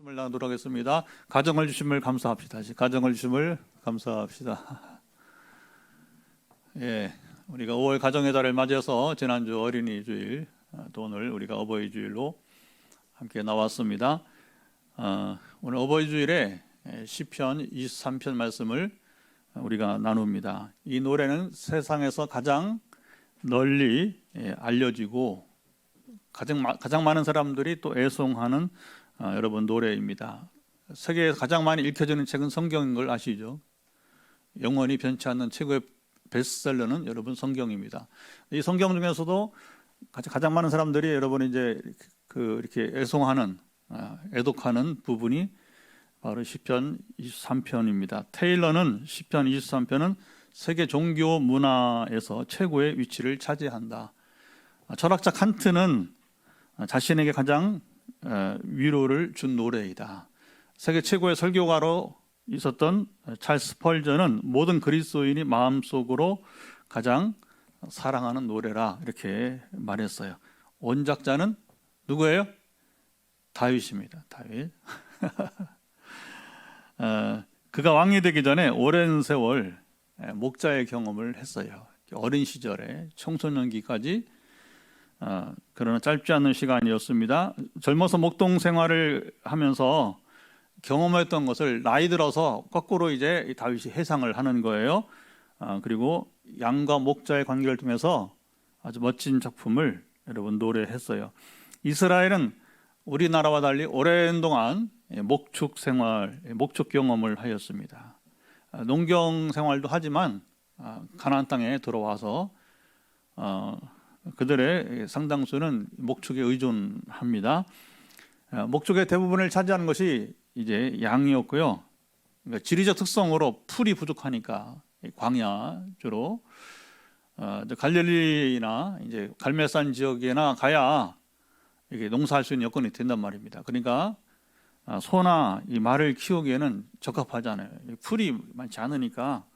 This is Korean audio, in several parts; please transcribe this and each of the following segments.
말씀을 나누도록 하겠습니다. 가정을 주심을 감사합시다. 가정을 주심을 감사합시다. 예, 우리가 5월 가정의 달을 맞이해서 지난주 어린이 주일, 또 오늘 우리가 어버이 주일로 함께 나왔습니다. 오늘 어버이 주일에 시편 23편 말씀을 우리가 나눕니다. 이 노래는 세상에서 가장 널리 알려지고 가장 많은 사람들이 또 애송하는 여러분 노래입니다. 세계에서 가장 많이 읽혀지는 책은 성경인 걸 아시죠? 영원히 변치 않는 최고의 베스트셀러는 여러분 성경입니다. 이 성경 중에서도 가장 많은 사람들이 여러분 이제 이렇게 애송하는 애독하는 부분이 바로 시편 23편입니다. 테일러는 시편 23편은 세계 종교 문화에서 최고의 위치를 차지한다. 철학자 칸트는 자신에게 가장 위로를 준 노래이다. 세계 최고의 설교가로 있었던 찰스 펄전은 모든 그리스도인이 마음속으로 가장 사랑하는 노래라 이렇게 말했어요. 원작자는 누구예요? 다윗입니다. 다윗. 그가 왕이 되기 전에 오랜 세월 목자의 경험을 했어요. 어린 시절에 청소년기까지 그러나 짧지 않은 시간이었습니다. 젊어서 목동 생활을 하면서 경험했던 것을 나이 들어서 거꾸로 이제 다윗이 해상을 하는 거예요. 그리고 양과 목자의 관계를 통해서 아주 멋진 작품을 여러분 노래했어요. 이스라엘은 우리나라와 달리 오랜 동안 목축 생활, 목축 경험을 하였습니다. 농경 생활도 하지만 가나안 땅에 들어와서 그들의 상당수는 목축에 의존합니다. 목축의 대부분을 차지하는 것이 이제 양이었고요. 그러니까 지리적 특성으로 풀이 부족하니까 광야 주로 갈릴리나 이제 갈멜산 지역에나 가야 이게 농사할 수 있는 여건이 된단 말입니다. 그러니까 소나 이 말을 키우기에는 적합하잖아요. 풀이 많지 않으니까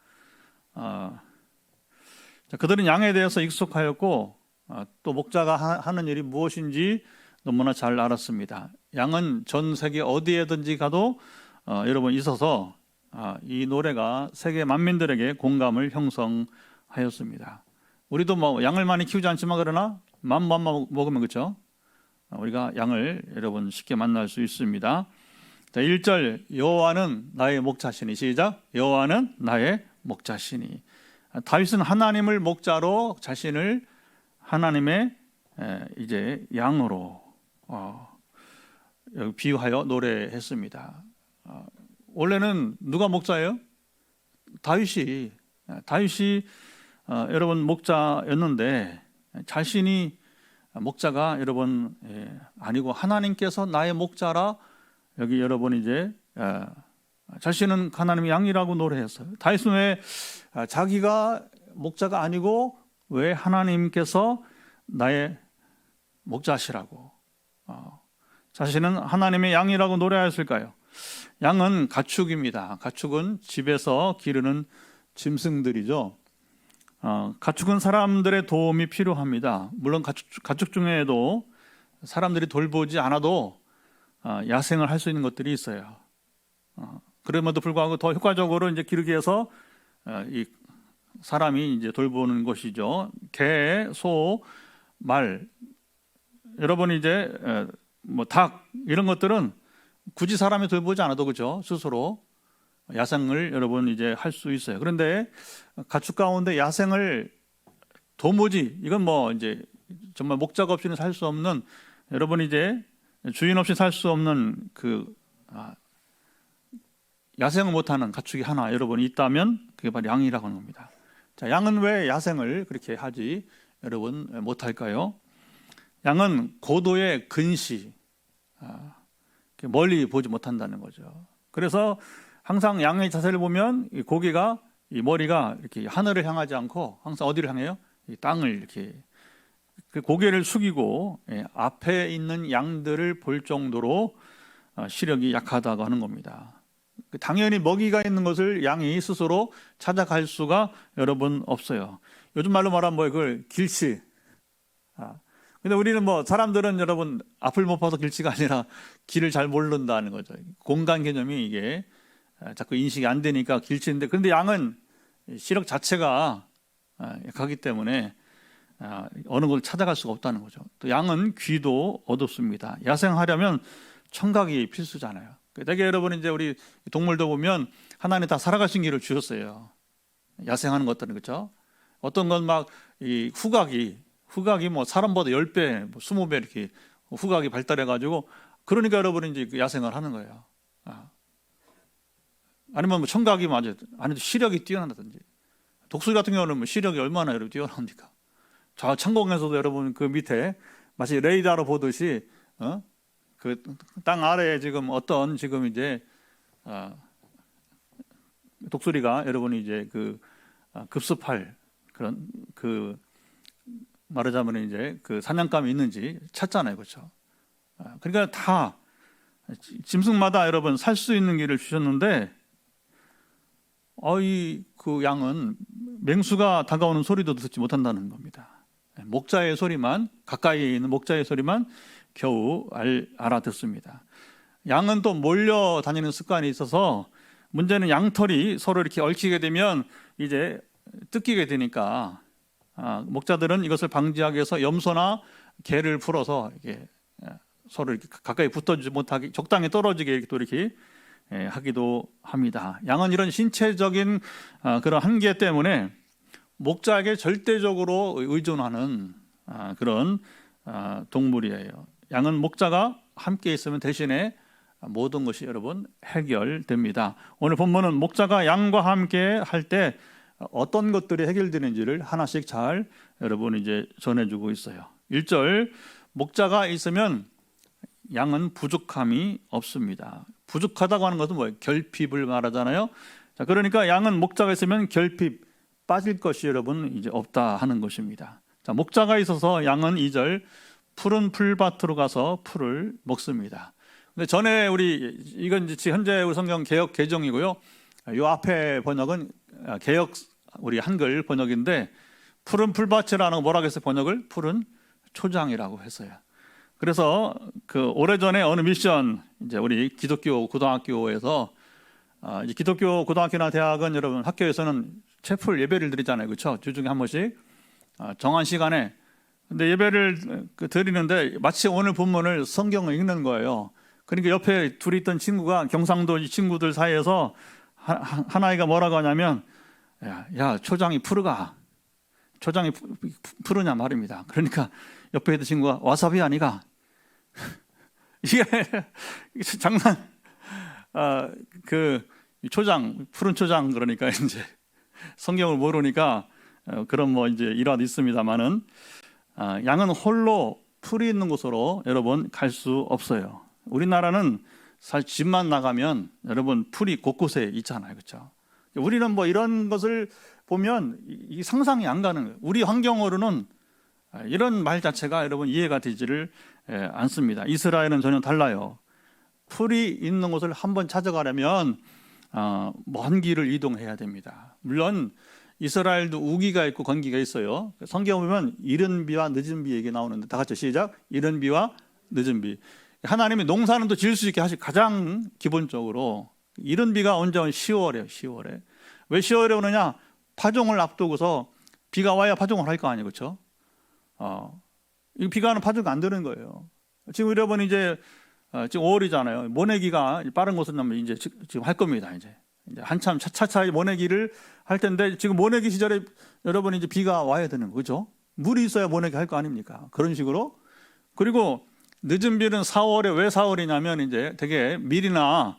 그들은 양에 대해서 익숙하였고 또 목자가 하는 일이 무엇인지 너무나 잘 알았습니다. 양은 전 세계 어디에든지 가도 여러분 있어서 이 노래가 세계 만민들에게 공감을 형성하였습니다. 우리도 뭐 양을 많이 키우지 않지만 그러나 맘만 먹으면 그렇죠? 우리가 양을 여러분 쉽게 만날 수 있습니다. 자, 1절 여호와는 나의 목자시니 시작. 여호와는 나의 목자시니. 다윗은 하나님을 목자로 자신을 하나님의 이제 양으로 비유하여 노래했습니다. 원래는 누가 목자예요? 다윗이 여러분 목자였는데 자신이 목자가 여러분 아니고 하나님께서 나의 목자라 여기 여러분 이제 자신은 하나님의 양이라고 노래했어요. 다윗은 왜 자기가 목자가 아니고 왜 하나님께서 나의 목자시라고 자신은 하나님의 양이라고 노래하였을까요? 양은 가축입니다. 가축은 집에서 기르는 짐승들이죠. 가축은 사람들의 도움이 필요합니다. 물론 가축 중에도 사람들이 돌보지 않아도 야생을 할 수 있는 것들이 있어요. 그럼에도 불구하고 더 효과적으로 이제 기르기 위해서 이 사람이 이제 돌보는 것이죠. 개, 소, 말, 여러분 이제 뭐 닭 이런 것들은 굳이 사람이 돌보지 않아도 그죠 스스로 야생을 여러분 이제 할 수 있어요. 그런데 가축 가운데 야생을 도무지 이건 뭐 이제 정말 목자가 없이는 살 수 없는 여러분 이제 주인 없이 살 수 없는 야생을 못하는 가축이 하나 여러분 있다면 그게 바로 양이라고 하는 겁니다. 자, 양은 왜 야생을 그렇게 하지 여러분 못할까요? 양은 고도의 근시, 멀리 보지 못한다는 거죠. 그래서 항상 양의 자세를 보면 이 고개가 이 머리가 이렇게 하늘을 향하지 않고 항상 어디를 향해요? 이 땅을 이렇게 그 고개를 숙이고 앞에 있는 양들을 볼 정도로 시력이 약하다고 하는 겁니다. 당연히 먹이가 있는 것을 양이 스스로 찾아갈 수가 여러분 없어요. 요즘 말로 말하면 그걸 길치. 근데 우리는 뭐 사람들은 여러분 앞을 못 봐서 길치가 아니라 길을 잘 모른다는 거죠. 공간 개념이 이게 자꾸 인식이 안 되니까 길치인데, 그런데 양은 시력 자체가 약하기 때문에 어느 곳을 찾아갈 수가 없다는 거죠. 또 양은 귀도 어둡습니다. 야생하려면 청각이 필수잖아요. 되게 여러분 이제 우리 동물도 보면 하나님 다 살아가신 길을 주셨어요. 야생하는 것들은, 그렇죠? 어떤 건 막 이 후각이 뭐 사람보다 10배, 20배 이렇게 후각이 발달해 가지고, 그러니까 여러분 이제 야생을 하는 거예요. 아니면 뭐 청각이 맞아요. 아니면 시력이 뛰어난다든지. 독수리 같은 경우는 뭐 시력이 얼마나 여러분 뛰어납니까? 저 천공에서도 여러분 그 밑에 마치 레이더로 보듯이 그 땅 아래에 지금 어떤 지금 이제 독수리가 여러분이 이제 그 급습할 그런 그 말하자면 이제 그 사냥감이 있는지 찾잖아요, 그렇죠? 그러니까 다 짐승마다 여러분 살 수 있는 길을 주셨는데, 그 양은 맹수가 다가오는 소리도 듣지 못한다는 겁니다. 목자의 소리만, 가까이 있는 목자의 소리만 겨우 알아듣습니다. 양은 또 몰려 다니는 습관이 있어서, 문제는 양털이 서로 이렇게 얽히게 되면 이제 뜯기게 되니까 목자들은 이것을 방지하기 위해서 염소나 개를 풀어서 이렇게 서로 이렇게 가까이 붙어주지 못하게 적당히 떨어지게 이렇게 또 이렇게 하기도 합니다. 양은 이런 신체적인 그런 한계 때문에 목자에게 절대적으로 의존하는 그런 동물이에요. 양은 목자가 함께 있으면 대신에 모든 것이 여러분 해결됩니다. 오늘 본문은 목자가 양과 함께 할 때 어떤 것들이 해결되는지를 하나씩 잘 여러분 이제 전해주고 있어요. 1절, 목자가 있으면 양은 부족함이 없습니다. 부족하다고 하는 것은 뭐예요? 결핍을 말하잖아요. 자, 그러니까 양은 목자가 있으면 결핍, 빠질 것이 여러분 이제 없다 하는 것입니다. 자, 목자가 있어서 양은 2절, 푸른 풀밭으로 가서 풀을 먹습니다. 근데 전에 이건 이제 현재 우리 성경 개역 개정이고요. 요 앞에 번역은 개역 우리 한글 번역인데, 푸른 풀밭이라는 거 뭐라고 했어요? 번역을 푸른 초장이라고 했어요. 그래서 그 오래전에 어느 미션, 이제 우리 기독교 고등학교에서 이제 기독교 고등학교나 대학은 여러분 학교에서는 채플 예배를 드리잖아요, 그렇죠? 주중에 한 번씩 정한 시간에. 근데 예배를 드리는데 마치 오늘 본문을 성경을 읽는 거예요. 그러니까 옆에 둘이 있던 친구가, 경상도 친구들 사이에서 하나이가 뭐라고 하냐면, 야 초장이 푸르가, 초장이 푸르냐 말입니다. 그러니까 옆에 있던 친구가 와사비 아니가? 이게 장난. 그 초장, 푸른 초장, 그러니까 이제 성경을 모르니까 그런 뭐 이제 일화도 있습니다만은, 양은 홀로 풀이 있는 곳으로 여러분 갈 수 없어요. 우리나라는 사실 집만 나가면 여러분 풀이 곳곳에 있잖아요, 그렇죠? 우리는 뭐 이런 것을 보면 이 상상이 안 가는 거예요. 우리 환경으로는 이런 말 자체가 여러분 이해가 되지를 않습니다. 이스라엘은 전혀 달라요. 풀이 있는 곳을 한번 찾아가려면 먼 길을 이동해야 됩니다. 물론 이스라엘도 우기가 있고 건기가 있어요. 성경 보면 이른 비와 늦은 비 얘기 나오는데, 다 같이 시작. 이른 비와 늦은 비. 하나님이 농사는 또 지을 수 있게 하실 가장 기본적으로 이른 비가 언제 오면 10월이에요. 10월에. 왜 10월에 오느냐? 파종을 앞두고서 비가 와야 파종을 할 거 아니에요, 그렇죠? 이 비가 오는 파종이 안 되는 거예요. 지금 여러분 이제 지금 5월이잖아요. 모내기가 빠른 곳은 이제 지금 할 겁니다. 이제 한참 차차 모내기를 할 텐데, 지금 모내기 시절에 여러분 이제 비가 와야 되는 거죠. 물이 있어야 모내기 할 거 아닙니까? 그런 식으로. 그리고 늦은 비는 4월에, 왜 4월이냐면 이제 되게 밀이나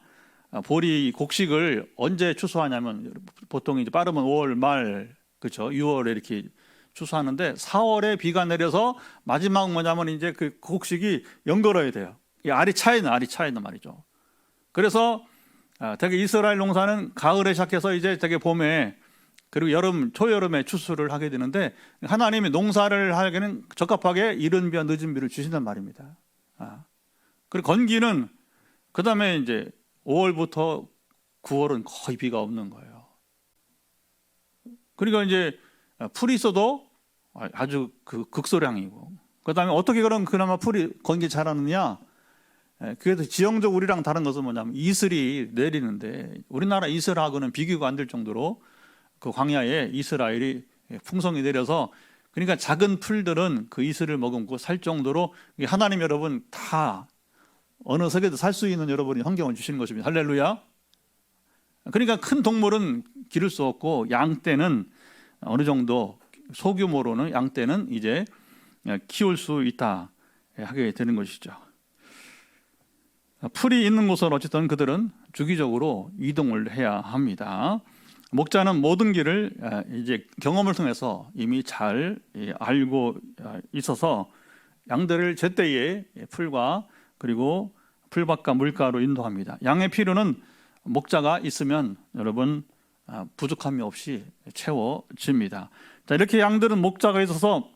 보리, 곡식을 언제 추수하냐면 보통 이제 빠르면 5월 말, 그렇죠? 6월에 이렇게 추수하는데, 4월에 비가 내려서 마지막 뭐냐면 이제 그 곡식이 연걸어야 돼요. 이 알이 차있는 말이죠. 그래서 되게 이스라엘 농사는 가을에 시작해서 이제 되게 봄에, 그리고 여름, 초여름에 추수를 하게 되는데, 하나님이 농사를 하기에는 적합하게 이른 비와 늦은 비를 주신단 말입니다. 그리고 건기는 그 다음에 이제 5월부터 9월은 거의 비가 없는 거예요. 그러니까 이제 풀이 있어도 아주 극소량이고, 그다음에 어떻게 그나마 풀이 건기 자라느냐? 그래도 지형적 우리랑 다른 것은 뭐냐면 이슬이 내리는데 우리나라 이슬하고는 비교가 안 될 정도로 그 광야에 이스라엘이 풍성히 내려서 그러니까 작은 풀들은 그 이슬을 머금고 살 정도로 하나님 여러분 다 어느 석에도 살 수 있는 여러분이 환경을 주시는 것입니다. 할렐루야. 그러니까 큰 동물은 기를 수 없고 양떼는 어느 정도 소규모로는 양떼는 이제 키울 수 있다 하게 되는 것이죠. 풀이 있는 곳은 어쨌든 그들은 주기적으로 이동을 해야 합니다. 목자는 모든 길을 이제 경험을 통해서 이미 잘 알고 있어서 양들을 제때에 풀과 그리고 풀밭과 물가로 인도합니다. 양의 필요는 목자가 있으면 여러분 부족함이 없이 채워집니다. 자, 이렇게 양들은 목자가 있어서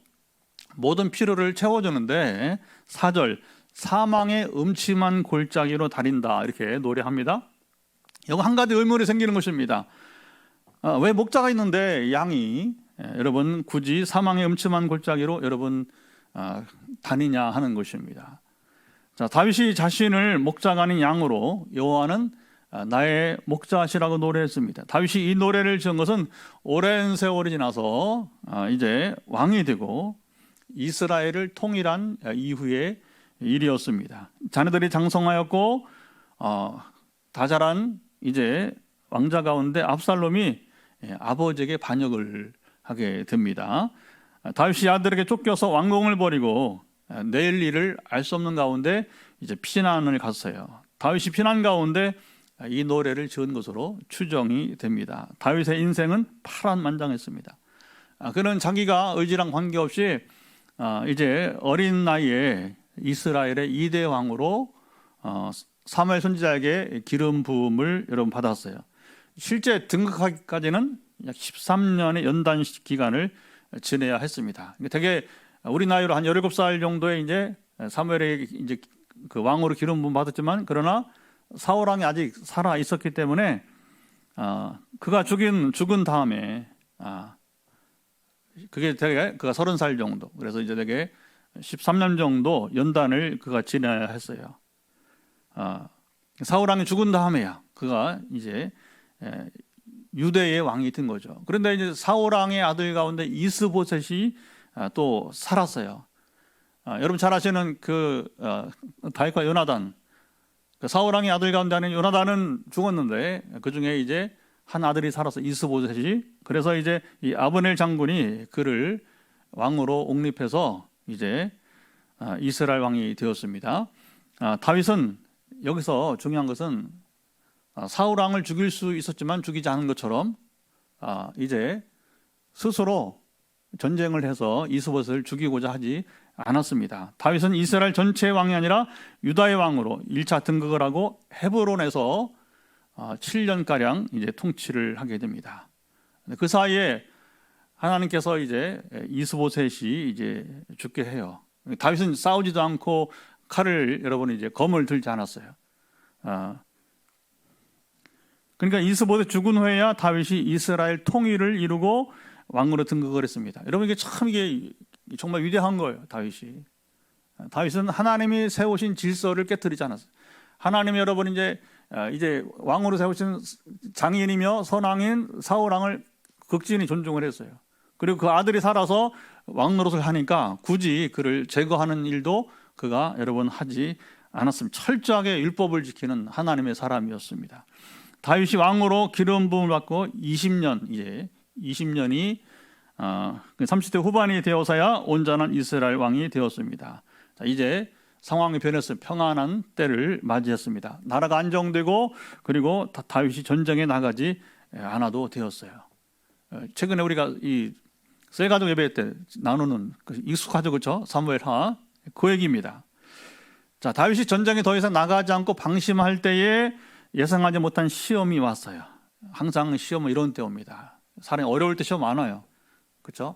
모든 필요를 채워주는데 4절 사망의 음침한 골짜기로 달린다 이렇게 노래합니다. 여기 한 가지 의문이 생기는 것입니다. 왜 목자가 있는데 양이 여러분 굳이 사망의 음침한 골짜기로 여러분 다니냐 하는 것입니다. 자, 다윗이 자신을 목자가 아닌 양으로 여호와는 나의 목자시라고 노래했습니다. 다윗이 이 노래를 지은 것은 오랜 세월이 지나서 이제 왕이 되고 이스라엘을 통일한 이후의 일이었습니다. 자녀들이 장성하였고 다 자란 이제 왕자 가운데 압살롬이 아버지에게 반역을 하게 됩니다. 다윗이 아들에게 쫓겨서 왕궁을 버리고 내일 일을 알 수 없는 가운데 이제 피난을 갔어요. 다윗이 피난 가운데 이 노래를 지은 것으로 추정이 됩니다. 다윗의 인생은 파란만장했습니다. 그는 자기가 의지랑 관계없이 이제 어린 나이에 이스라엘의 2대 왕으로 사무엘 선지자에게 기름 부음을 여러분 받았어요. 실제 등극하기까지는 약 13년의 연단 기간을 지내야 했습니다. 되게 우리 나이로 한 17살 정도에 이제 사무엘에게 이제 그 왕으로 기름 부음 받았지만 그러나 사울 왕이 아직 살아 있었기 때문에 그가 죽은 다음에 그게 되게 그가 30살 정도. 그래서 이제 되게 13년 정도 연단을 그가 지내야 했어요. 사울 왕이 죽은 다음에야 그가 이제 유대의 왕이 된 거죠. 그런데 이제 사울 왕의 아들 가운데 이스보셋이 또 살았어요. 여러분 잘 아시는 그 다윗과 요나단, 그 사울 왕의 아들 가운데 하는 요나단은 죽었는데 그 중에 이제 한 아들이 살아서 이스보셋이, 그래서 이제 이 아브넬 장군이 그를 왕으로 옹립해서 이제 이스라엘 왕이 되었습니다. 다윗은 여기서 중요한 것은 사울 왕을 죽일 수 있었지만 죽이지 않은 것처럼 이제 스스로 전쟁을 해서 이스보셋을 죽이고자 하지 않았습니다. 다윗은 이스라엘 전체의 왕이 아니라 유다의 왕으로 1차 등극을 하고 헤브론에서 7년가량 이제 통치를 하게 됩니다. 그 사이에 하나님께서 이제 이스보셋이 이제 죽게 해요. 다윗은 싸우지도 않고 칼을 여러분 이제 검을 들지 않았어요. 그러니까 이스보셋 죽은 후에야 다윗이 이스라엘 통일을 이루고 왕으로 등극을 했습니다. 여러분 이게 정말 위대한 거예요. 다윗은 하나님이 세우신 질서를 깨뜨리지 않았어요. 하나님이 여러분 이제 왕으로 세우신 장인이며 선왕인 사울 왕을 극진히 존중을 했어요. 그리고 그 아들이 살아서 왕 노릇을 하니까 굳이 그를 제거하는 일도 그가 여러분 하지 않았습니다. 철저하게 율법을 지키는 하나님의 사람이었습니다. 다윗이 왕으로 기름 부음을 받고 20년이 30대 후반이 되어서야 온전한 이스라엘 왕이 되었습니다. 자, 이제 상황이 변했어요. 평안한 때를 맞이했습니다. 나라가 안정되고 그리고 다윗이 전쟁에 나가지 않아도 되었어요. 최근에 우리가 이 쇠가족 예배 때 나누는 익숙하죠, 그렇죠? 사무엘하 그 얘기입니다. 자, 다윗이 전쟁에 더 이상 나가지 않고 방심할 때에 예상하지 못한 시험이 왔어요. 항상 시험은 이런 때 옵니다. 사람이 어려울 때 시험 안 와요. 그렇죠?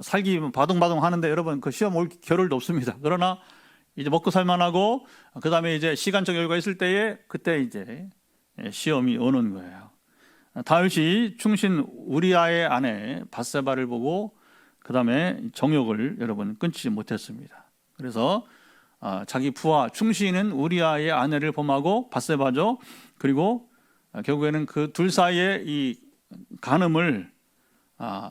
살기 바둥바둥 하는데 여러분 그 시험 올 겨를도 없습니다. 그러나 이제 먹고 살만하고 그 다음에 이제 시간적 여유가 있을 때에 그때 이제 시험이 오는 거예요. 다윗이 충신 우리아의 아내 밧세바를 보고 그 다음에 정욕을 여러분 끊지 못했습니다. 그래서 자기 부하 충시인 우리아의 아내를 범하고 밧세바죠. 그리고 결국에는 그 둘 사이에 이 간음을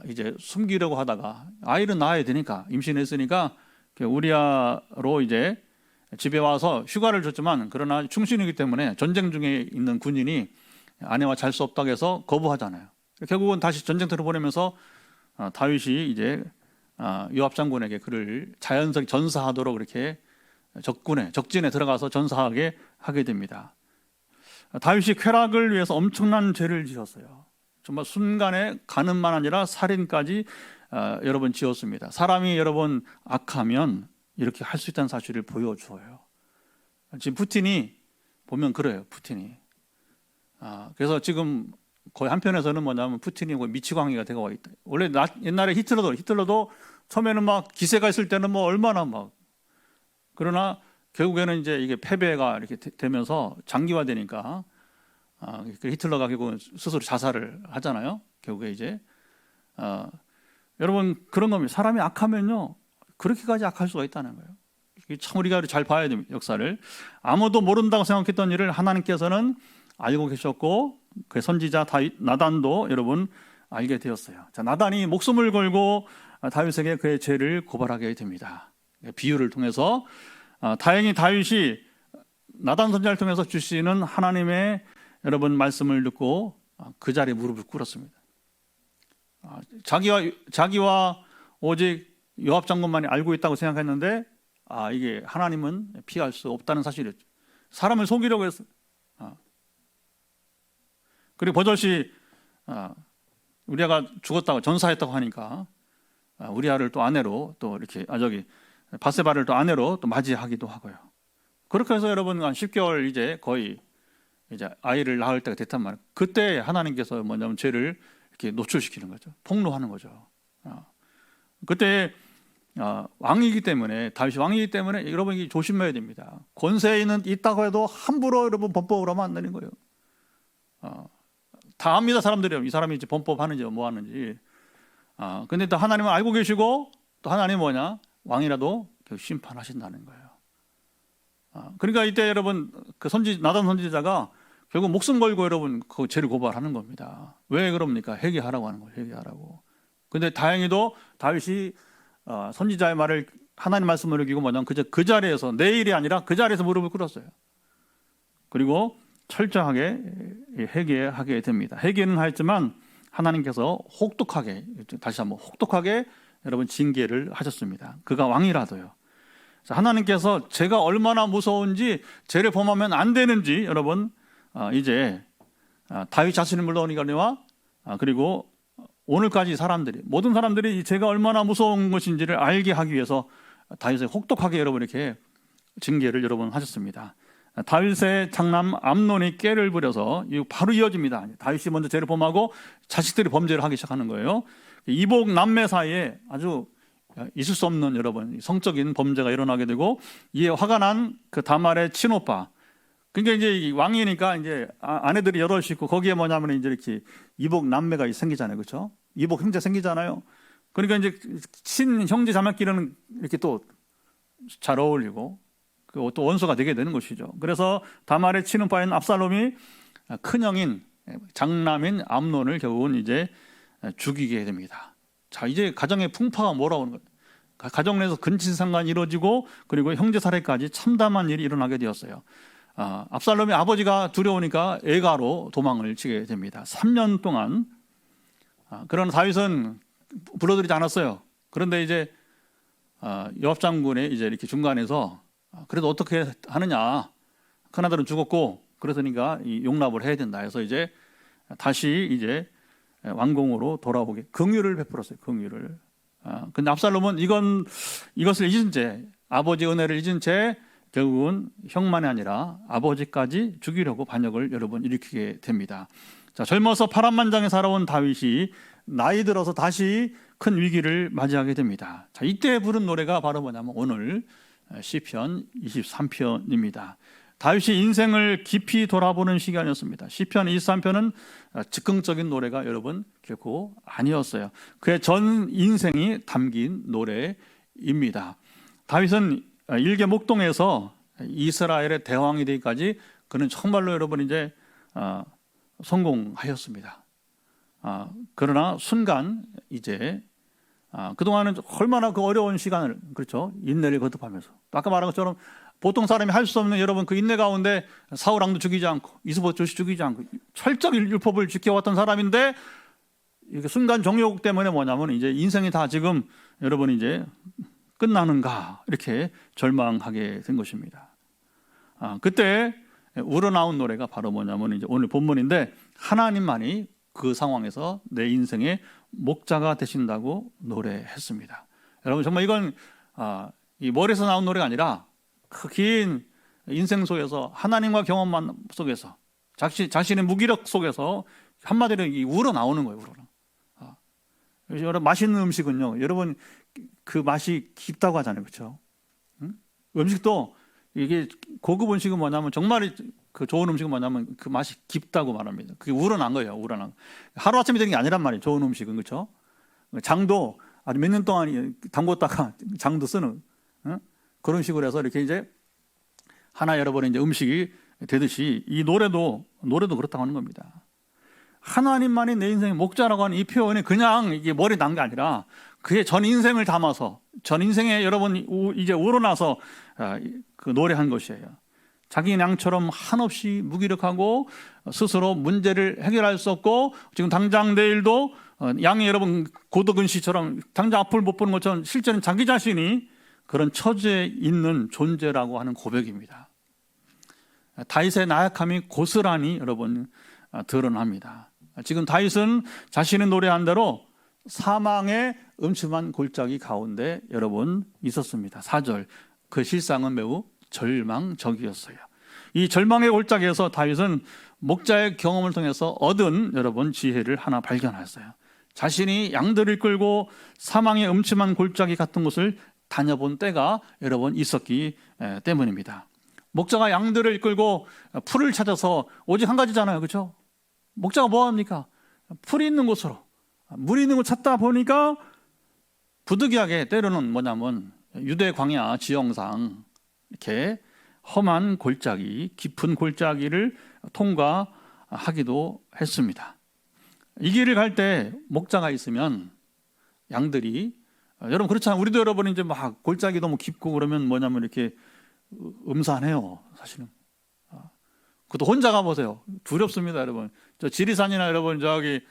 이제 숨기려고 하다가 아이를 낳아야 되니까 임신했으니까 우리아로 이제 집에 와서 휴가를 줬지만 그러나 충신이기 때문에 전쟁 중에 있는 군인이 아내와 잘 수 없다고 해서 거부하잖아요. 결국은 다시 전쟁터로 보내면서 다윗이 이제 요압 장군에게 그를 자연스럽게 전사하도록 이렇게 적진에 들어가서 전사하게 하게 됩니다. 다윗이 쾌락을 위해서 엄청난 죄를 지었어요. 정말 순간에 간음만 아니라 살인까지 여러 번 지었습니다. 사람이 여러분 악하면 이렇게 할 수 있다는 사실을 보여주어요. 지금 푸틴이 보면 그래요. 푸틴이. 그래서 지금 거의 한편에서는 뭐냐면 푸틴이 미치광이가 되고 있다. 원래 옛날에 히틀러도 처음에는 막 기세가 있을 때는 뭐 얼마나 막, 그러나 결국에는 이제 이게 패배가 이렇게 되면서 장기화되니까 히틀러가 결국은 스스로 자살을 하잖아요. 결국에 이제 여러분 그런 겁니다. 사람이 악하면요 그렇게까지 악할 수가 있다는 거예요. 참 우리가 잘 봐야 됩니다. 역사를. 아무도 모른다고 생각했던 일을 하나님께서는 알고 계셨고 그 선지자 나단도 여러분 알게 되었어요. 자, 나단이 목숨을 걸고 다윗에게 그의 죄를 고발하게 됩니다. 비유를 통해서 다행히 다윗이 나단 선지자를 통해서 주시는 하나님의 여러분 말씀을 듣고 그 자리에 무릎을 꿇었습니다. 자기와 오직 요압 장군만이 알고 있다고 생각했는데 이게 하나님은 피할 수 없다는 사실이었죠. 사람을 속이려고 했어요. 그리고 버젓이 우리아가 죽었다고 전사했다고 하니까 우리아를 또 아내로 또 이렇게 밧세바를 또 아내로 또 맞이하기도 하고요. 그렇게 해서 여러분 한 10개월 이제 거의 이제 아이를 낳을 때가 됐단 말이에요. 그때 하나님께서 뭐냐면 죄를 이렇게 노출시키는 거죠. 폭로하는 거죠. 그때 왕이기 때문에 다윗이 왕이기 때문에 여러분 조심해야 됩니다. 권세는 있다고 해도 함부로 여러분 범법을 하면 안 되는 거예요. 다 압니다. 사람들이 이 사람이 이제 범법하는지 뭐 하는지. 근데 또 하나님은 알고 계시고 또 하나님 뭐냐 왕이라도 심판하신다는 거예요. 그러니까 이때 여러분 그 나단 선지자가 결국 목숨 걸고 여러분 그 죄를 고발하는 겁니다. 왜 그럽니까? 회개하라고 하는 거예요. 회개하라고. 근데 다행히도 다윗이 선지자의 말을 하나님 말씀을 어기고 뭐냐면 그 자리에서 내 일이 아니라 그 자리에서 무릎을 꿇었어요. 그리고 철저하게 회개하게 됩니다. 회개는 하였지만 하나님께서 다시 한번 혹독하게 여러분 징계를 하셨습니다. 그가 왕이라도요. 하나님께서 죄가 얼마나 무서운지, 죄를 범하면 안 되는지 여러분 이제 다윗 자신을 물러오니까와 그리고 오늘까지 모든 사람들이 이 죄가 얼마나 무서운 것인지를 알게 하기 위해서 다윗을 혹독하게 여러분 이렇게 징계를 여러분 하셨습니다. 다윗의 장남 암논이 깨를 부려서 바로 이어집니다. 다윗이 먼저 죄를 범하고 자식들이 범죄를 하기 시작하는 거예요. 이복 남매 사이에 아주 있을 수 없는 여러분 성적인 범죄가 일어나게 되고 이에 화가 난 그 다말의 친오빠. 그러니까 이제 왕이니까 이제 아내들이 여럿이 있고 거기에 뭐냐면 이제 이렇게 이복 남매가 생기잖아요, 그렇죠? 이복 형제 생기잖아요. 그러니까 이제 친 형제 자매끼리는 이렇게 또 잘 어울리고 또 원수가 되게 되는 것이죠. 그래서 다말의 친오빠인 압살롬이 큰형인 장남인 암논을 결국은 이제 죽이게 됩니다. 자, 이제 가정의 풍파가 몰아오는 거예요. 가정 내에서 근친상간이 이루어지고 그리고 형제살해까지 참담한 일이 일어나게 되었어요. 압살롬의 아버지가 두려우니까 애가로 도망을 치게 됩니다. 3년 동안. 그러나 다윗은 불러들이지 않았어요. 그런데 이제 요압 장군의 이제 이렇게 중간에서 그래도 어떻게 하느냐, 큰아들은 죽었고 그러니까 용납을 해야 된다 해서 이제 다시 이제 왕궁으로 돌아오게 긍휼을 베풀었어요. 긍휼을. 근데 압살롬은 이것을 잊은 채, 아버지 은혜를 잊은 채 결국은 형만이 아니라 아버지까지 죽이려고 반역을 여러분 일으키게 됩니다. 자, 젊어서 파란만장에 살아온 다윗이 나이 들어서 다시 큰 위기를 맞이하게 됩니다. 자, 이때 부른 노래가 바로 뭐냐면 오늘 시편 23편입니다. 다윗이 인생을 깊이 돌아보는 시간이었습니다. 시편 23편은 즉흥적인 노래가 여러분 결코 아니었어요. 그의 전 인생이 담긴 노래입니다. 다윗은 일개 목동에서 이스라엘의 대왕이 되기까지 그는 정말로 여러분 이제 성공하였습니다. 그러나 순간 이제 그동안은 얼마나 그 어려운 시간을, 그렇죠, 인내를 거듭하면서, 아까 말한 것처럼 보통 사람이 할 수 없는 여러분 그 인내 가운데 사울 왕도 죽이지 않고 이스보셋 죽이지 않고 철저히 율법을 지켜왔던 사람인데, 이게 순간 정욕 때문에 뭐냐면 이제 인생이 다 지금 여러분 이제 끝나는가 이렇게 절망하게 된 것입니다. 그때 우러나온 노래가 바로 뭐냐면 이제 오늘 본문인데, 하나님만이 그 상황에서 내 인생의 목자가 되신다고 노래했습니다. 여러분 정말 이건 이 머리에서 나온 노래가 아니라 그 긴 인생 속에서 하나님과 경험만 속에서 자신의 무기력 속에서 한마디로 우러나오는 거예요. 여러분 맛있는 음식은요, 여러분 그 맛이 깊다고 하잖아요, 그렇죠? 음식도 이게 고급 음식은 뭐냐면, 정말 그 좋은 음식은 뭐냐면 그 맛이 깊다고 말합니다. 그게 우러난 거예요, 우러난. 하루 아침에 되는 게 아니란 말이에요, 좋은 음식은, 그렇죠? 장도 아주 몇 년 동안 담궜다가 장도 쓰는 그런 식으로 해서 이렇게 이제 하나 여러분 이제 음식이 되듯이 이 노래도 그렇다고 하는 겁니다. 하나님만이 내 인생의 목자라고 하는 이 표현이 그냥 이게 머리 난 게 아니라 그의 전 인생을 담아서, 전 인생에 여러분 이제 우러나서 그 노래한 것이에요. 자기 양처럼 한없이 무기력하고 스스로 문제를 해결할 수 없고, 지금 당장 내일도 양이 여러분 고도근시처럼 당장 앞을 못 보는 것처럼 실제는 자기 자신이 그런 처지에 있는 존재라고 하는 고백입니다. 다윗의 나약함이 고스란히 여러분 드러납니다. 지금 다윗은 자신의 노래한 대로 사망의 음침한 골짜기 가운데 여러분 있었습니다. 4절, 그 실상은 매우 절망적이었어요. 이 절망의 골짜기에서 다윗은 목자의 경험을 통해서 얻은 여러분 지혜를 하나 발견했어요. 자신이 양들을 끌고 사망의 음침한 골짜기 같은 곳을 다녀본 때가 여러분 있었기 때문입니다. 목자가 양들을 끌고 풀을 찾아서, 오직 한 가지잖아요, 그렇죠? 목자가 뭐 합니까? 풀이 있는 곳으로, 물이 있는 곳 찾다 보니까 부득이하게 때로는 뭐냐면 유대 광야 지형상 이렇게 험한 골짜기, 깊은 골짜기를 통과하기도 했습니다. 이 길을 갈 때 목자가 있으면 양들이, 여러분 그렇잖아요. 우리도 여러분 이제 막 골짜기 너무 깊고 그러면 뭐냐면 이렇게 음산해요, 사실은. 그것도 혼자 가보세요. 두렵습니다, 여러분. 저 지리산이나 여러분 저기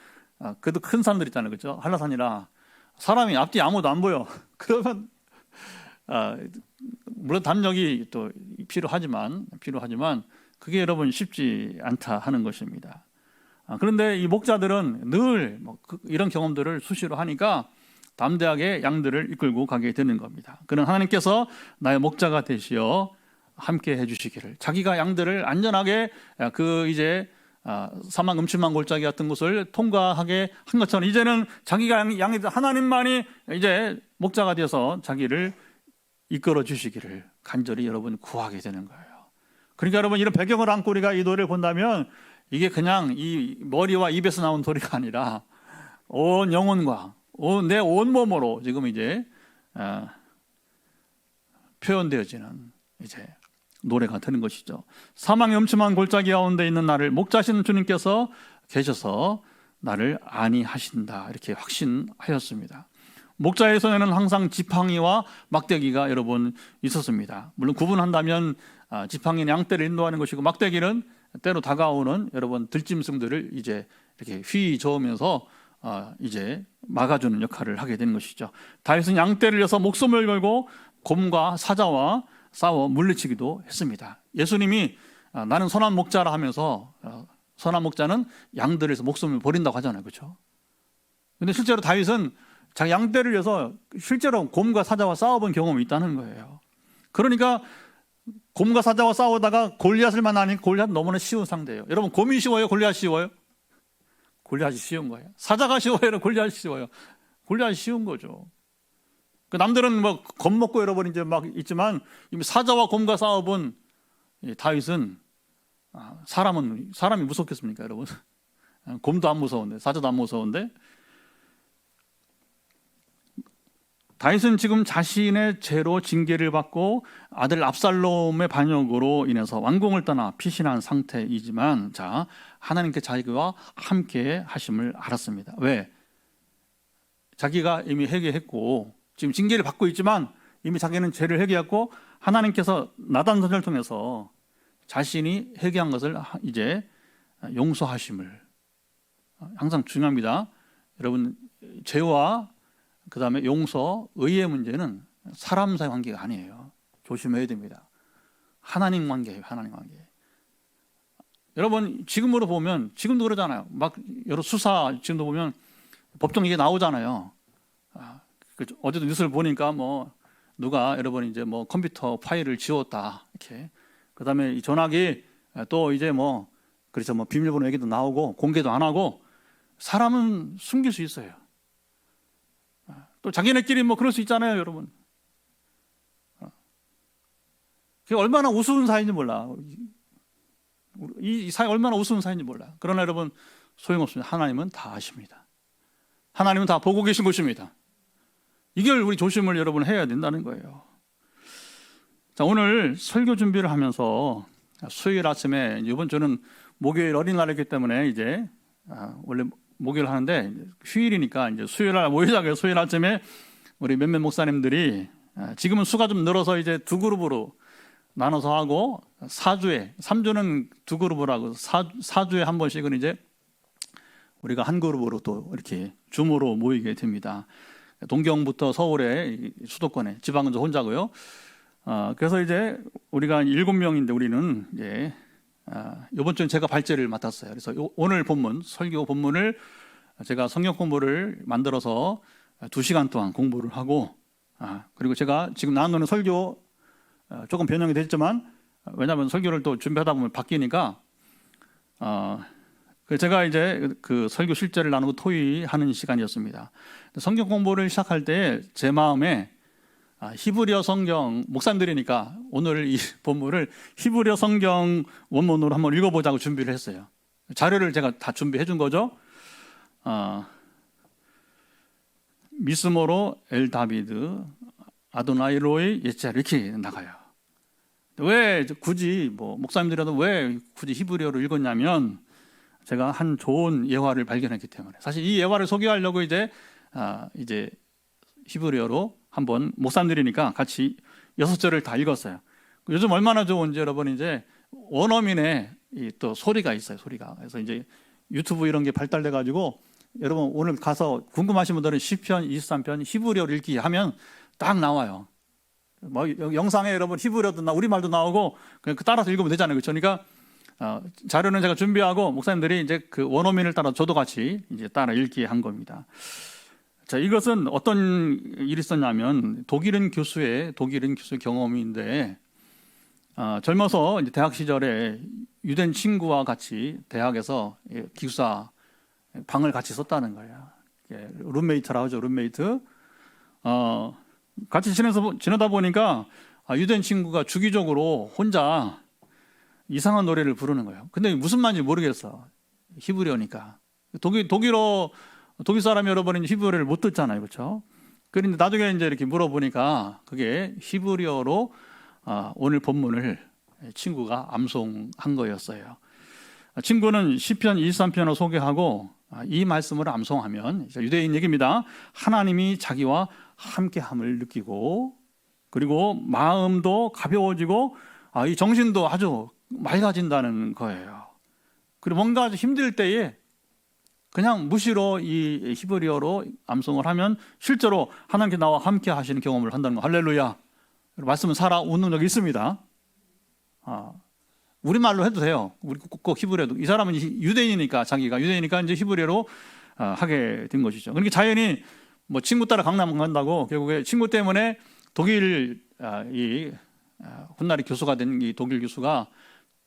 그래도 큰 산들 있잖아요, 그렇죠? 한라산이나 사람이 앞뒤 아무도 안 보여. 그러면 물론 담력이 또 필요하지만 그게 여러분 쉽지 않다 하는 것입니다. 그런데 이 목자들은 늘 이런 경험들을 수시로 하니까 담대하게 양들을 이끌고 가게 되는 겁니다. 그는 하나님께서 나의 목자가 되시어 함께 해주시기를, 자기가 양들을 안전하게 그 이제 사망 음침한 골짜기 같은 곳을 통과하게 한 것처럼, 이제는 자기가 양이 하나님만이 이제 목자가 되어서 자기를 이끌어 주시기를 간절히 여러분 구하게 되는 거예요. 그러니까 여러분 이런 배경을 안고 우리가 이 노래를 본다면 이게 그냥 이 머리와 입에서 나온 소리가 아니라 온 영혼과 내 온몸으로 지금 이제 표현되어지는 이제 노래가 되는 것이죠. 사망의 음침한 골짜기 가운데 있는 나를 목자신 주님께서 계셔서 나를 안위하신다, 이렇게 확신하였습니다. 목자의 손에는 항상 지팡이와 막대기가 여러분 있었습니다. 물론 구분한다면 지팡이는 양떼를 인도하는 것이고 막대기는 때로 다가오는 여러분 들짐승들을 이제 이렇게 휘 저으면서 이제 막아주는 역할을 하게 되는 것이죠. 다윗은 양떼를 이어서 목숨을 걸고 곰과 사자와 싸워 물리치기도 했습니다. 예수님이 나는 선한 목자라 하면서 선한 목자는 양들에서 목숨을 버린다고 하잖아요, 그렇죠? 근데 실제로 다윗은 자기 양떼를 위해서 실제로 곰과 사자와 싸워본 경험이 있다는 거예요. 그러니까 곰과 사자와 싸우다가 골리앗을 만나니 골리앗 너무나 쉬운 상대예요. 여러분 곰이 쉬워요, 골리앗 쉬워요? 골리앗이 쉬운 거예요. 사자가 쉬워요, 골리앗이 쉬워요? 골리앗이 쉬운 거죠. 남들은 뭐 겁먹고 여러분 이제 막 있지만 이미 사자와 곰과 싸워본 다윗은 사람이 무섭겠습니까, 여러분? 곰도 안 무서운데, 사자도 안 무서운데. 다윗은 지금 자신의 죄로 징계를 받고 아들 압살롬의 반역으로 인해서 왕궁을 떠나 피신한 상태이지만, 자, 하나님께 자기와 함께 하심을 알았습니다. 왜? 자기가 이미 회개했고 지금 징계를 받고 있지만 이미 자기는 죄를 회개했고 하나님께서 나단 선지자를 통해서 자신이 회개한 것을 이제 용서하심을, 항상 중요합니다. 여러분, 죄와 그 다음에 용서, 의의 문제는 사람 사이 관계가 아니에요. 조심해야 됩니다. 하나님 관계예요. 하나님 관계. 여러분, 지금으로 보면 지금도 그러잖아요. 막 여러 수사 지금도 보면 법정 이게 나오잖아요. 어제도 뉴스를 보니까 뭐 누가 여러분 이제 뭐 컴퓨터 파일을 지웠다 이렇게. 그 다음에 이 전화기 또 이제 뭐 그래서 뭐 비밀번호 얘기도 나오고 공개도 안 하고. 사람은 숨길 수 있어요. 또 자기네끼리 뭐 그럴 수 있잖아요, 여러분. 그게 얼마나 우스운 사이인지 몰라. 이 사이 얼마나 우스운 사이인지 몰라. 그러나 여러분, 소용없습니다. 하나님은 다 아십니다. 하나님은 다 보고 계신 것입니다. 이걸 우리 조심을 여러분 해야 된다는 거예요. 자, 오늘 설교 준비를 하면서 수요일 아침에, 이번 주는 목요일 어린날이기 때문에 이제 원래 목요일 하는데 휴일이니까 이제 수요일 날 모이자고요. 수요일 아침에 우리 몇몇 목사님들이 지금은 수가 좀 늘어서 이제 두 그룹으로 나눠서 하고 4주에 3주는 두 그룹으로 하고 4주에 한 번씩은 이제 우리가 한 그룹으로 또 이렇게 줌으로 모이게 됩니다. 동경부터 서울에 수도권에, 지방은 저 혼자고요. 그래서 이제 우리가 7명인데 우리는 이제 이번 주는 제가 발제를 맡았어요. 그래서 오늘 본문, 설교 본문을 제가 성경 공부를 만들어서 2시간 동안 공부를 하고, 그리고 제가 지금 나누는 설교 조금 변형이 됐지만, 왜냐하면 설교를 또 준비하다 보면 바뀌니까, 제가 이제 그 설교 실제를 나누고 토의하는 시간이었습니다. 성경 공부를 시작할 때 제 마음에 히브리어 성경, 목사님들이니까 오늘 이 본문을 히브리어 성경 원문으로 한번 읽어보자고 준비를 했어요. 자료를 제가 다 준비해 준 거죠. 미스모로 엘 다비드 아도나이 로이 예체 이렇게 나가요. 왜 굳이 뭐 목사님들이라도 왜 굳이 히브리어로 읽었냐면, 제가 한 좋은 예화를 발견했기 때문에. 사실 이 예화를 소개하려고 이제 히브리어로 한번, 목사님들이니까 같이 6절을 다 읽었어요. 요즘 얼마나 좋은지 여러분, 이제 원어민의 또 소리가 있어요. 소리가. 그래서 이제 유튜브 이런 게 발달돼 가지고 여러분 오늘 가서 궁금하신 분들은 시편 23편 히브리어로 읽기 하면 딱 나와요. 뭐 영상에 여러분 히브리어도 우리말도 나오고 그냥 따라서 읽으면 되잖아요. 그렇죠? 그러니까 자료는 제가 준비하고 목사님들이 이제 그 원어민을 따라 저도 같이 이제 따라 읽기 한 겁니다. 자, 이것은 어떤 일이 있었냐면 독일인 교수의 경험인데, 젊어서 이제 대학 시절에 유대인 친구와 같이 대학에서 기숙사 방을 같이 썼다는 거예요. 룸메이트라고 하죠, 룸메이트. 같이 지내다 보니까 유대인 친구가 주기적으로 혼자 이상한 노래를 부르는 거예요. 근데 무슨 말인지 모르겠어. 히브리어니까. 독일 사람이 여러분은 히브리어를 못 듣잖아요, 그렇죠? 그런데 나중에 이제 이렇게 물어보니까 그게 히브리어로 오늘 본문을 친구가 암송한 거였어요. 친구는 시편 23편을 소개하고 이 말씀을 암송하면, 유대인 얘기입니다. 하나님이 자기와 함께함을 느끼고, 그리고 마음도 가벼워지고 이 정신도 아주 맑아진다는 거예요. 그리고 뭔가 힘들 때에 그냥 무시로 이 히브리어로 암송을 하면 실제로 하나님께 나와 함께 하시는 경험을 한다는 거. 할렐루야. 말씀은 살아 웃는 적이 있습니다. 우리말로 해도 돼요. 우리 꼭 히브리어도. 이 사람은 유대인이니까, 자기가 유대인이니까 이제 히브리어로 하게 된 것이죠. 그러니까 자연히 뭐 친구 따라 강남 간다고 결국에 친구 때문에 독일 훗날에 교수가 된 이 독일 교수가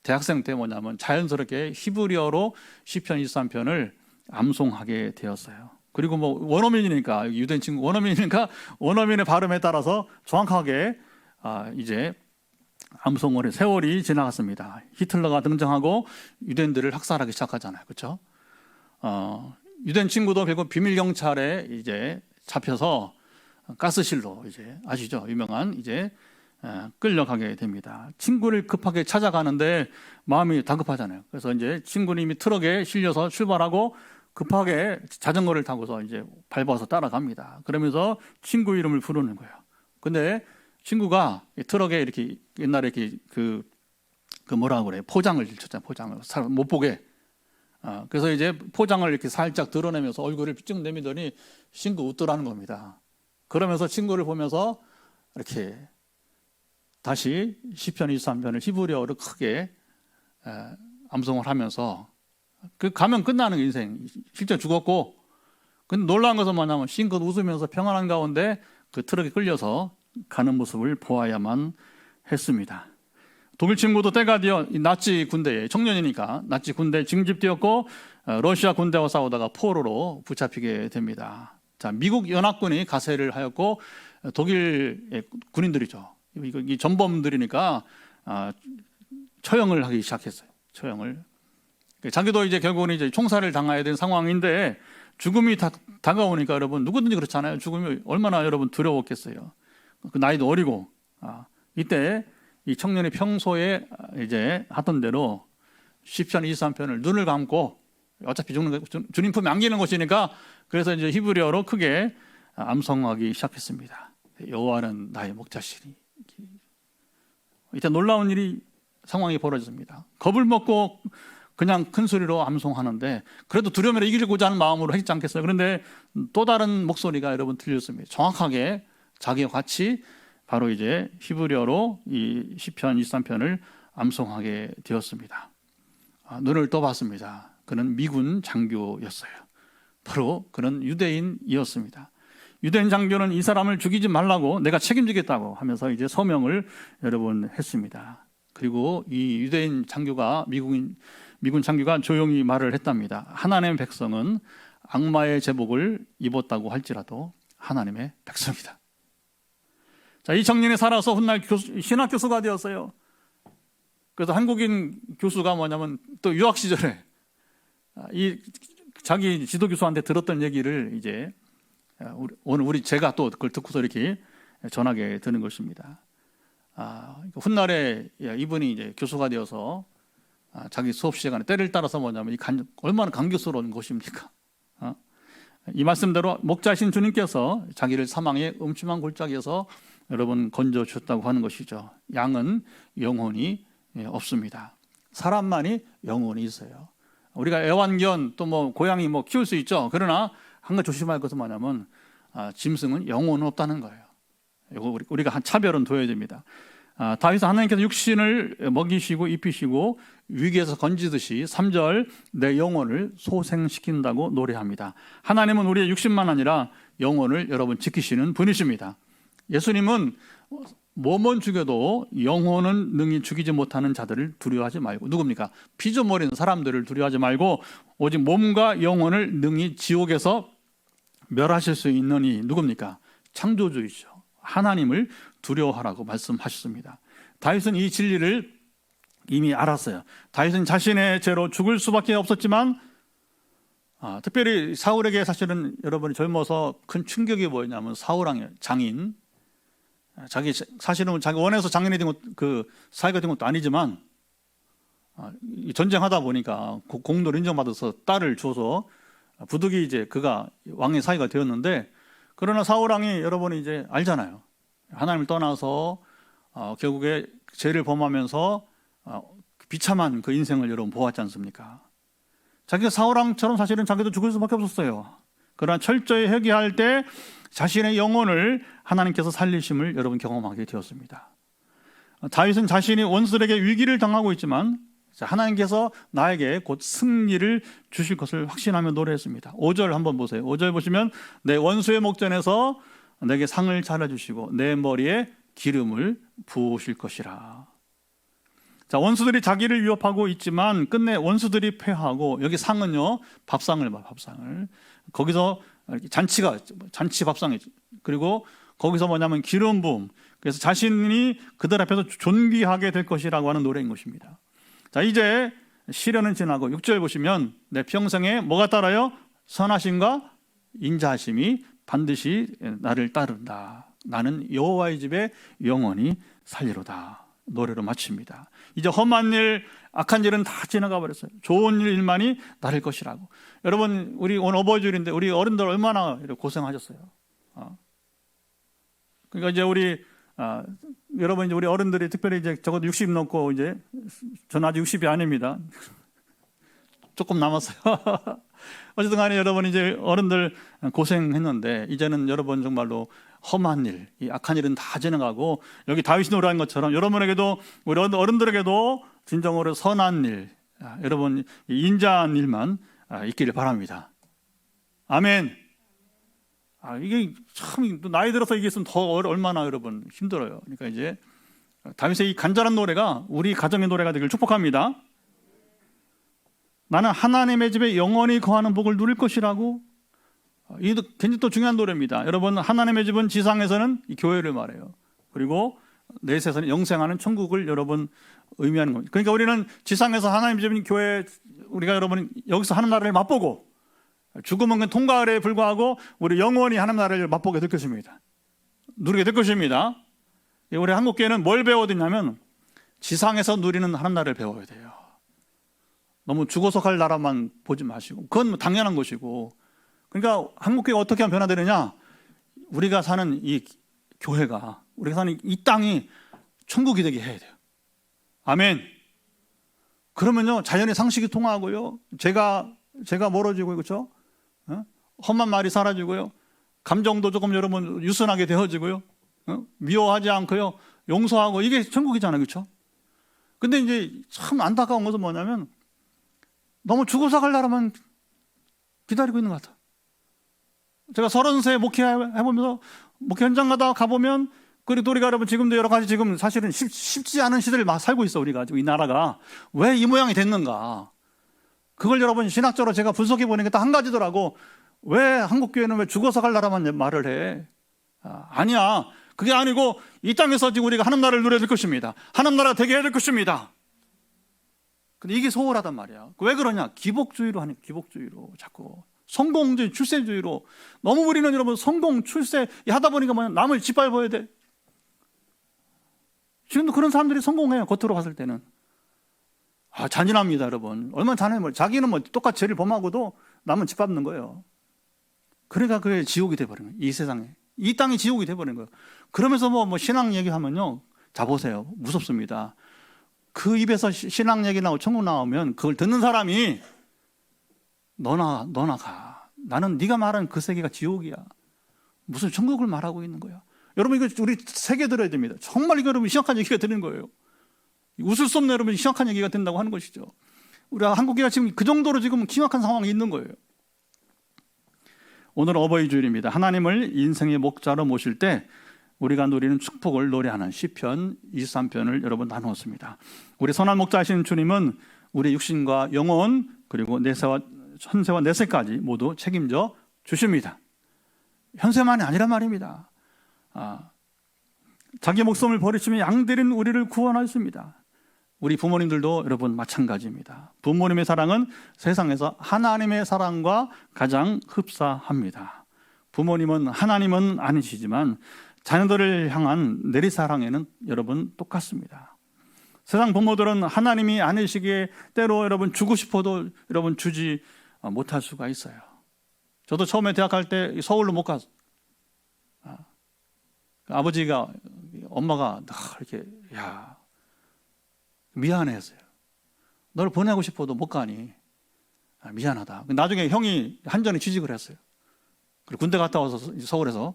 대학생 때 뭐냐면 자연스럽게 히브리어로 시편 23편을 암송하게 되었어요. 그리고 뭐 원어민이니까, 유대인 친구 원어민이니까 원어민의 발음에 따라서 정확하게 이제 암송을 해. 세월이 지나갔습니다. 히틀러가 등장하고 유대인들을 학살하기 시작하잖아요, 그렇죠? 유대인 친구도 결국 비밀 경찰에 이제 잡혀서 가스실로 이제 아시죠? 유명한 이제 끌려가게 됩니다. 친구를 급하게 찾아가는데 마음이 다급하잖아요. 그래서 이제 친구는 이미 트럭에 실려서 출발하고 급하게 자전거를 타고서 이제 밟아서 따라갑니다. 그러면서 친구 이름을 부르는 거예요. 근데 친구가 트럭에 이렇게 옛날에 이렇게 그 뭐라고 그래요? 포장을 쳤잖아요. 포장을 사람 못 보게. 그래서 이제 포장을 이렇게 살짝 드러내면서 얼굴을 쭉 내밀더니 친구 웃더라는 겁니다. 그러면서 친구를 보면서 이렇게 다시 시편 23편을 히브리어로 크게 암송을 하면서 가면 끝나는 인생. 실제 죽었고, 근데 놀라운 것은 뭐냐면 싱긋 웃으면서 평안한 가운데 그 트럭에 끌려서 가는 모습을 보아야만 했습니다. 독일 친구도 때가 되어 나치 군대에 청년이니까 나치 군대에 징집되었고 러시아 군대와 싸우다가 포로로 붙잡히게 됩니다. 자, 미국 연합군이 가세를 하였고 독일 군인들이죠. 이 전범들이니까 처형을 하기 시작했어요. 처형을. 자기도 이제 결국은 이제 총살을 당해야 되는 상황인데 죽음이 다가오니까 여러분 누구든지 그렇잖아요. 죽음이 얼마나 여러분 두려웠겠어요. 그 나이도 어리고 이때 이 청년이 평소에 이제 하던 대로 시편 23편을 눈을 감고 어차피 죽는 거 주님 품에 안기는 것이니까 그래서 이제 히브리어로 크게 암송하기 시작했습니다. 여호와는 나의 목자시니. 이때 놀라운 상황이 벌어졌습니다. 겁을 먹고 그냥 큰 소리로 암송하는데 그래도 두려움을 이기고자 하는 마음으로 했지 않겠어요? 그런데 또 다른 목소리가 여러분 들렸습니다. 정확하게 자기와 같이 바로 이제 히브리어로 이 시편 23편을 암송하게 되었습니다. 눈을 떠봤습니다. 그는 미군 장교였어요. 바로 그는 유대인이었습니다. 유대인 장교는 이 사람을 죽이지 말라고 내가 책임지겠다고 하면서 이제 서명을 여러분 했습니다. 그리고 이 유대인 장교가 미군 장교가 조용히 말을 했답니다. 하나님의 백성은 악마의 제복을 입었다고 할지라도 하나님의 백성이다. 자, 이 청년이 살아서 훗날 신학 교수가 되었어요. 그래서 한국인 교수가 뭐냐면 또 유학 시절에 이 자기 지도 교수한테 들었던 얘기를 이제 오늘 제가 또 그걸 듣고서 이렇게 전하게 되는 것입니다. 훗날에 이분이 이제 교수가 되어서 자기 수업 시간에 때를 따라서 뭐냐면 얼마나 감격스러운 것입니까? 이 말씀대로 목자신 주님께서 자기를 사망의 음침한 골짜기에서 여러분 건져 주셨다고 하는 것이죠. 양은 영혼이 없습니다. 사람만이 영혼이 있어요. 우리가 애완견 또 뭐 고양이 뭐 키울 수 있죠. 그러나 한 가지 조심할 것은 뭐냐면 짐승은 영혼은 없다는 거예요. 이거 우리가 한 차별은 둬야 됩니다. 다윗은 하나님께서 육신을 먹이시고 입히시고 위기에서 건지듯이 3절 내 영혼을 소생시킨다고 노래합니다. 하나님은 우리의 육신만 아니라 영혼을 여러분 지키시는 분이십니다. 예수님은 몸은 죽여도 영혼은 능히 죽이지 못하는 자들을 두려워하지 말고, 누굽니까? 피조물인 사람들을 두려워하지 말고 오직 몸과 영혼을 능히 지옥에서 멸하실 수 있느니 누굽니까? 창조주이죠. 하나님을 두려워하라고 말씀하셨습니다. 다윗은 이 진리를 이미 알았어요. 다윗은 자신의 죄로 죽을 수밖에 없었지만 특별히 사울에게 사실은 여러분이 젊어서 큰 충격이 뭐였냐면 사울왕의 장인, 사실은 자기 원해서 장인이 된 것, 사위가 된 것도 아니지만 전쟁하다 보니까 공로를 인정받아서 딸을 줘서 부득이 이제 그가 왕의 사위가 되었는데, 그러나 사울왕이 여러분이 이제 알잖아요. 하나님을 떠나서 결국에 죄를 범하면서 비참한 그 인생을 여러분 보았지 않습니까? 자기가 사울왕처럼 사실은 자기도 죽을 수밖에 없었어요. 그러나 철저히 회개할 때 자신의 영혼을 하나님께서 살리심을 여러분 경험하게 되었습니다. 다윗은 자신이 원수들에게 위기를 당하고 있지만 하나님께서 나에게 곧 승리를 주실 것을 확신하며 노래했습니다. 5절 한번 보세요. 5절 보시면 내 원수의 목전에서 내게 상을 차려주시고 내 머리에 기름을 부으실 것이라. 자, 원수들이 자기를 위협하고 있지만 끝내 원수들이 패하고, 여기 상은요 밥상을 봐, 밥상을. 거기서 잔치 밥상이, 그리고 거기서 뭐냐면 기름 부음. 그래서 자신이 그들 앞에서 존귀하게 될 것이라고 하는 노래인 것입니다. 자, 이제 시련은 지나고 6절 보시면 내 평생에 뭐가 따라요? 선하심과 인자하심이 반드시 나를 따른다. 나는 여호와의 집에 영원히 살리로다. 노래로 마칩니다. 이제 험한 일, 악한 일은 다 지나가 버렸어요. 좋은 일만이 나를 것이라고. 여러분, 우리 오늘 어버이주일인데 우리 어른들 얼마나 고생하셨어요. 그러니까 이제 여러분, 이제 우리 어른들이 특별히 이제 적어도 60 넘고, 이제 전 아직 60이 아닙니다. 조금 남았어요. 어쨌든 간에 여러분, 이제 어른들 고생했는데 이제는 여러분 정말로 험한 일, 이 악한 일은 다 지나가고, 여기 다윗이 노래한 것처럼 여러분에게도, 우리 어른들에게도 진정으로 선한 일, 여러분 인자한 일만 있기를 바랍니다. 아멘. 이게 참 나이 들어서 이게 있으면 더 얼마나 여러분 힘들어요. 그러니까 이제 다윗의 이 간절한 노래가 우리 가정의 노래가 되길 축복합니다. 나는 하나님의 집에 영원히 거하는 복을 누릴 것이라고. 이게 굉장히 또 중요한 노래입니다. 여러분, 하나님의 집은 지상에서는 이 교회를 말해요. 그리고 내세에서는 영생하는 천국을 여러분 의미하는 겁니다. 그러니까 우리는 지상에서 하나님의 집인 교회, 우리가 여러분 여기서 하는 나라를 맛보고, 죽음은 통과에 불과하고 우리 영원히 하나님 나라를 맛보게 될 것입니다. 누리게 될 것입니다. 우리 한국교회는 뭘 배워야 되냐면 지상에서 누리는 하나님 나라를 배워야 돼요. 너무 죽어서 갈 나라만 보지 마시고, 그건 당연한 것이고. 그러니까 한국교회가 어떻게 하면 변화되느냐, 우리가 사는 이 교회가, 우리가 사는 이 땅이 천국이 되게 해야 돼요. 아멘. 그러면요 자연의 상식이 통하고요, 제가 멀어지고, 그렇죠? 험한 말이 사라지고요, 감정도 조금 여러분 유순하게 되어지고요, 미워하지 않고요, 용서하고, 이게 천국이잖아요, 그렇죠? 근데 이제 참 안타까운 것은 뭐냐면 너무 죽어서 갈 나라만 기다리고 있는 것 같아요. 제가 30세 목회해보면서 목회 현장 가보면, 그리고 우리가 여러분 지금도 여러 가지 지금 사실은 쉽지 않은 시대를 막 살고 있어. 우리가 지금 이 나라가 왜 이 모양이 됐는가, 그걸 여러분 신학적으로 제가 분석해 보니까 딱 한 가지더라고. 왜 한국교회는 왜 죽어서 갈 나라만 말을 해? 아니야, 그게 아니고 이 땅에서 지금 우리가 하나님 나라를 누려야 될 것입니다. 하나님 나라가 되게 해야 될 것입니다. 근데 이게 소홀하단 말이야. 왜 그러냐? 기복주의로 하는, 기복주의로 자꾸 성공주의, 출세주의로. 너무 우리는 여러분 성공, 출세 하다 보니까 뭐냐, 남을 짓밟아야 돼. 지금도 그런 사람들이 성공해요, 겉으로 봤을 때는. 잔인합니다, 여러분. 얼마나 잔인해요. 자기는 뭐 똑같이 죄를 범하고도 남은 짓밟는 거예요. 그러니까 그게 지옥이 돼버린 거예요. 이 세상에, 이 땅이 지옥이 돼버린 거예요. 그러면서 뭐 신앙 얘기하면요, 자 보세요, 무섭습니다. 그 입에서 신앙 얘기 나오고 천국 나오면 그걸 듣는 사람이 너나 가. 나는 네가 말하는 그 세계가 지옥이야. 무슨 천국을 말하고 있는 거야. 여러분, 이거 우리 새겨 들어야 됩니다. 정말 이거 여러분 심각한 얘기가 되는 거예요. 웃을 수 없는 여러분 심각한 얘기가 된다고 하는 것이죠. 우리 한국교회가 지금 그 정도로 지금 심각한 상황이 있는 거예요. 오늘 어버이 주일입니다. 하나님을 인생의 목자로 모실 때 우리가 누리는 축복을 노래하는 시편 23편을 여러분 나누었습니다. 우리 선한 목자이신 주님은 우리 육신과 영혼, 그리고 현세와 내세까지 모두 책임져 주십니다. 현세만이 아니란 말입니다. 자기 목숨을 버리시며 양들인 우리를 구원하셨습니다. 우리 부모님들도 여러분 마찬가지입니다. 부모님의 사랑은 세상에서 하나님의 사랑과 가장 흡사합니다. 부모님은 하나님은 아니시지만 자녀들을 향한 내리사랑에는 여러분 똑같습니다. 세상 부모들은 하나님이 아니시기에 때로 여러분 주고 싶어도 여러분 주지 못할 수가 있어요. 저도 처음에 대학 갈 때 서울로 못 갔어요. 아버지가, 엄마가 이렇게 미안해했어요. 너를 보내고 싶어도 못 가니 미안하다. 나중에 형이 한전에 취직을 했어요. 그리고 군대 갔다 와서 서울에서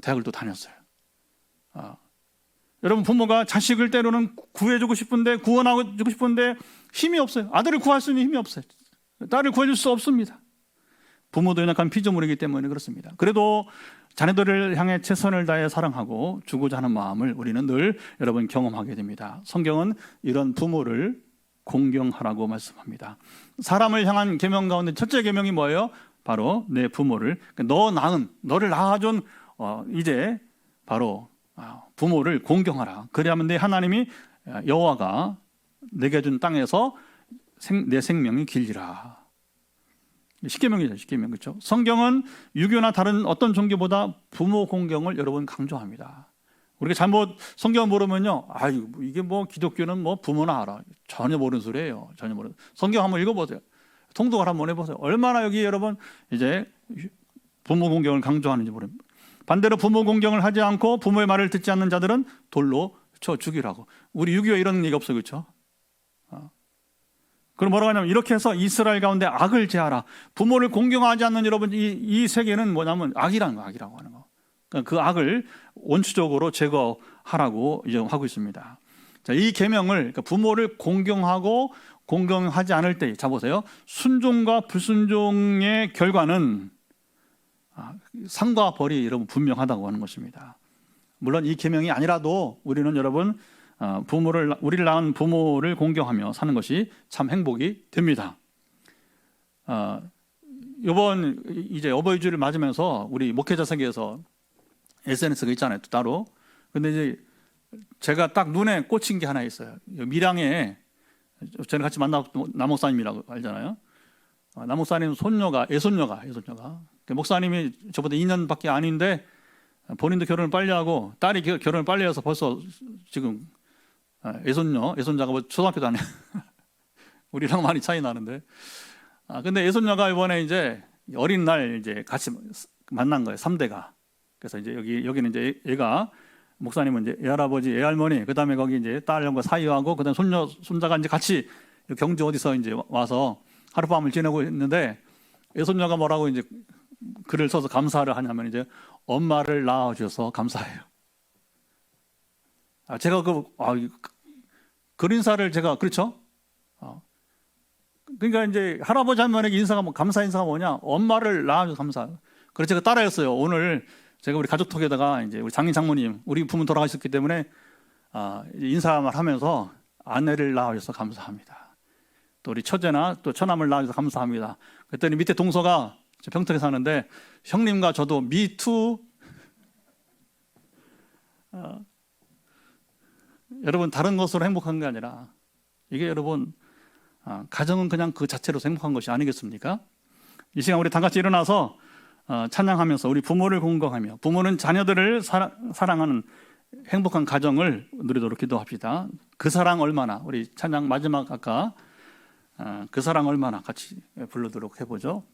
대학을 또 다녔어요. 여러분, 부모가 자식을 때로는 구해주고 싶은데, 구원하고 싶은데 힘이 없어요. 아들을 구할 수 있는 힘이 없어요. 딸을 구해줄 수 없습니다. 부모도 연약한 피조물이기 때문에 그렇습니다. 그래도 자녀들을 향해 최선을 다해 사랑하고 주고자 하는 마음을 우리는 늘 여러분 경험하게 됩니다. 성경은 이런 부모를 공경하라고 말씀합니다. 사람을 향한 계명 가운데 첫째 계명이 뭐예요? 바로 내 부모를, 너를 낳아준 이제 바로 부모를 공경하라. 그래야만 내 하나님이 여호와가 내게 준 땅에서 내 생명이 길리라. 십계명이죠, 십계명. 그렇죠? 성경은 유교나 다른 어떤 종교보다 부모 공경을 여러분 강조합니다. 우리가 잘못 성경 모르면요, 이게 뭐 기독교는 뭐 부모나 알아. 전혀 모르는 소리예요. 전혀 모르는. 성경 한번 읽어보세요. 통독을 한번 해보세요. 얼마나 여기 여러분 이제 부모 공경을 강조하는지 모릅니다. 반대로 부모 공경을 하지 않고 부모의 말을 듣지 않는 자들은 돌로 쳐 죽이라고. 우리 유교에 이런 얘기 없어요, 그렇죠? 그럼 뭐라고 하냐면 이렇게 해서 이스라엘 가운데 악을 제하라. 부모를 공경하지 않는 여러분 이 세계는 뭐냐면 악이라는 거, 악이라고 하는 거. 그러니까 그 악을 원초적으로 제거하라고 이제 하고 있습니다. 자, 이 계명을 그러니까 부모를 공경하고 공경하지 않을 때, 자 보세요. 순종과 불순종의 결과는 상과 벌이 여러분 분명하다고 하는 것입니다. 물론 이 계명이 아니라도 우리는 여러분 우리를 낳은 부모를 공경하며 사는 것이 참 행복이 됩니다. 이번 이제 어버이 주를 맞으면서 우리 목회자 세계에서 SNS가 있잖아요, 또 따로. 근데 이제 제가 딱 눈에 꽂힌 게 하나 있어요. 밀양에 저는 같이 만나고 남목사님이라고 알잖아요. 남목사님 애손녀가 그 목사님이 저보다 2년밖에 아닌데 본인도 결혼을 빨리 하고 딸이 결혼을 빨리 해서 벌써 지금 애손자가 뭐 초등학교도 안 해. 우리랑 많이 차이 나는데. 근데 애손녀가 이번에 이제 어린 날 이제 같이 만난 거예요. 3대가. 그래서 이제 여기는 이제 애가, 목사님은 이제 애할아버지, 애할머니, 그 다음에 거기 이제 딸과 사이하고, 그 다음에 손자가 이제 같이 경주 어디서 이제 와서 하룻밤을 지내고 있는데, 애손녀가 뭐라고 이제 글을 써서 감사를 하냐면 이제 엄마를 낳아주셔서 감사해요. 제가 그 인사를 제가, 그렇죠? 그러니까 이제 할아버지 할머니에게 인사가 감사 인사가 뭐냐? 엄마를 낳아줘서 감사해요. 그래서 제가 따라했어요. 오늘 제가 우리 가족톡에다가 이제 우리 장인 장모님, 우리 부모 돌아가셨기 때문에 인사말 하면서 아내를 낳아줘서 감사합니다. 또 우리 처제나 또 처남을 낳아줘서 감사합니다. 그랬더니 밑에 동서가 평택에 사는데 형님과 저도 미투. 여러분 다른 것으로 행복한 게 아니라 이게 여러분 가정은 그냥 그 자체로 행복한 것이 아니겠습니까? 이 시간 우리 다 같이 일어나서 찬양하면서 우리 부모를 공경하며 부모는 자녀들을 사랑하는 행복한 가정을 누리도록 기도합시다. 그 사랑 얼마나, 우리 찬양 마지막 아까 그 사랑 얼마나 같이 부르도록 해보죠.